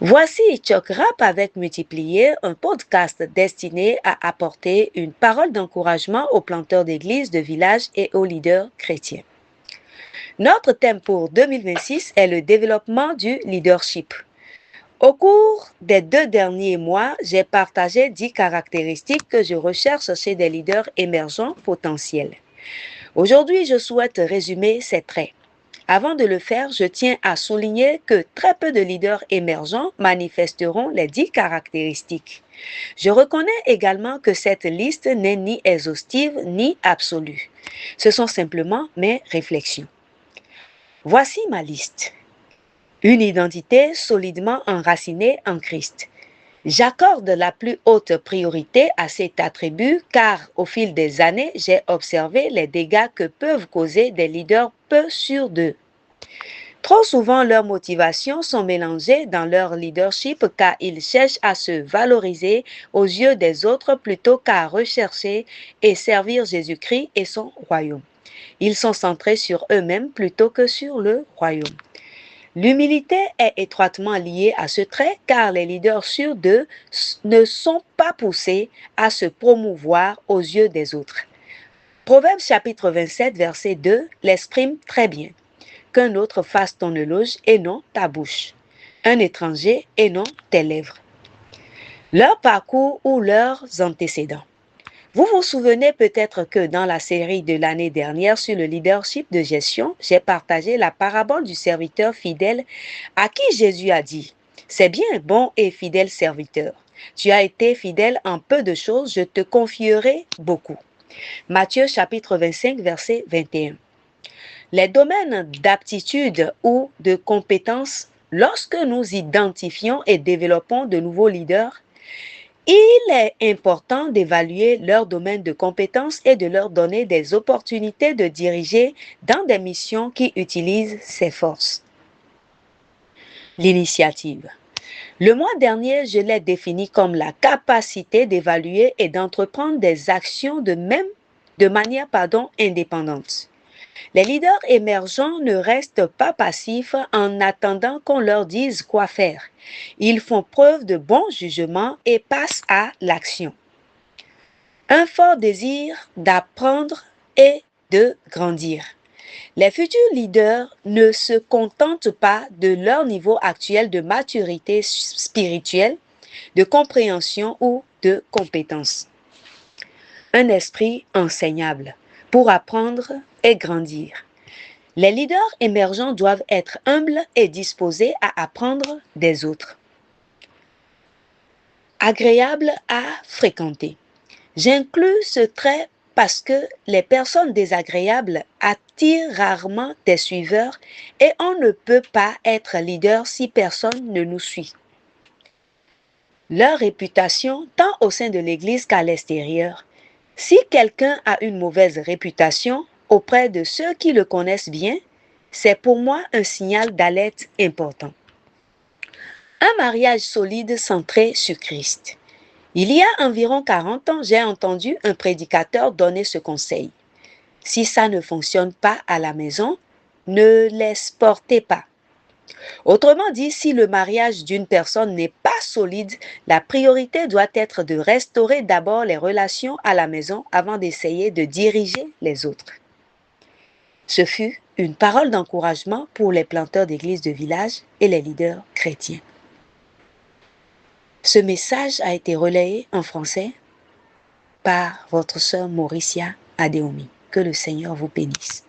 Voici Choc Rap avec Multiplier, un podcast destiné à apporter une parole d'encouragement aux planteurs d'églises, de villages et aux leaders chrétiens. Notre thème pour 2026 est le développement du leadership. Au cours des 2 derniers mois, j'ai partagé 10 caractéristiques que je recherche chez des leaders émergents potentiels. Aujourd'hui, je souhaite résumer ces traits. Avant de le faire, je tiens à souligner que très peu de leaders émergents manifesteront les 10 caractéristiques. Je reconnais également que cette liste n'est ni exhaustive ni absolue. Ce sont simplement mes réflexions. Voici ma liste. Une identité solidement enracinée en Christ. J'accorde la plus haute priorité à cet attribut car au fil des années, j'ai observé les dégâts que peuvent causer des leaders peu sûrs d'eux. Trop souvent, leurs motivations sont mélangées dans leur leadership car ils cherchent à se valoriser aux yeux des autres plutôt qu'à rechercher et servir Jésus-Christ et son royaume. Ils sont centrés sur eux-mêmes plutôt que sur le royaume. L'humilité est étroitement liée à ce trait car les leaders sûrs d'eux ne sont pas poussés à se promouvoir aux yeux des autres. Proverbe chapitre 27, verset 2 l'exprime très bien. Qu'un autre fasse ton éloge et non ta bouche, un étranger et non tes lèvres. Leur parcours ou leurs antécédents. Vous vous souvenez peut-être que dans la série de l'année dernière sur le leadership de gestion, j'ai partagé la parabole du serviteur fidèle à qui Jésus a dit « C'est bien, bon et fidèle serviteur. Tu as été fidèle en peu de choses, je te confierai beaucoup. » Matthieu chapitre 25, verset 21. Les domaines d'aptitude ou de compétences, lorsque nous identifions et développons de nouveaux leaders, il est important d'évaluer leur domaine de compétences et de leur donner des opportunités de diriger dans des missions qui utilisent ces forces. L'initiative. Le mois dernier, je l'ai défini comme la capacité d'évaluer et d'entreprendre des actions de manière indépendante. Les leaders émergents ne restent pas passifs en attendant qu'on leur dise quoi faire. Ils font preuve de bon jugement et passent à l'action. Un fort désir d'apprendre et de grandir. Les futurs leaders ne se contentent pas de leur niveau actuel de maturité spirituelle, de compréhension ou de compétence. Un esprit enseignable pour apprendre et grandir. Les leaders émergents doivent être humbles et disposés à apprendre des autres. Agréable à fréquenter. J'inclus ce trait parce que les personnes désagréables attirent rarement des suiveurs et on ne peut pas être leader si personne ne nous suit. Leur réputation, tant au sein de l'Église qu'à l'extérieur. Si quelqu'un a une mauvaise réputation auprès de ceux qui le connaissent bien, c'est pour moi un signal d'alerte important. Un mariage solide centré sur Christ. Il y a environ 40 ans, j'ai entendu un prédicateur donner ce conseil. Si ça ne fonctionne pas à la maison, ne l'exportez pas. Autrement dit, si le mariage d'une personne n'est pas solide, la priorité doit être de restaurer d'abord les relations à la maison avant d'essayer de diriger les autres. Ce fut une parole d'encouragement pour les planteurs d'églises de village et les leaders chrétiens. Ce message a été relayé en français par votre sœur Mauricia Adeomi. Que le Seigneur vous bénisse.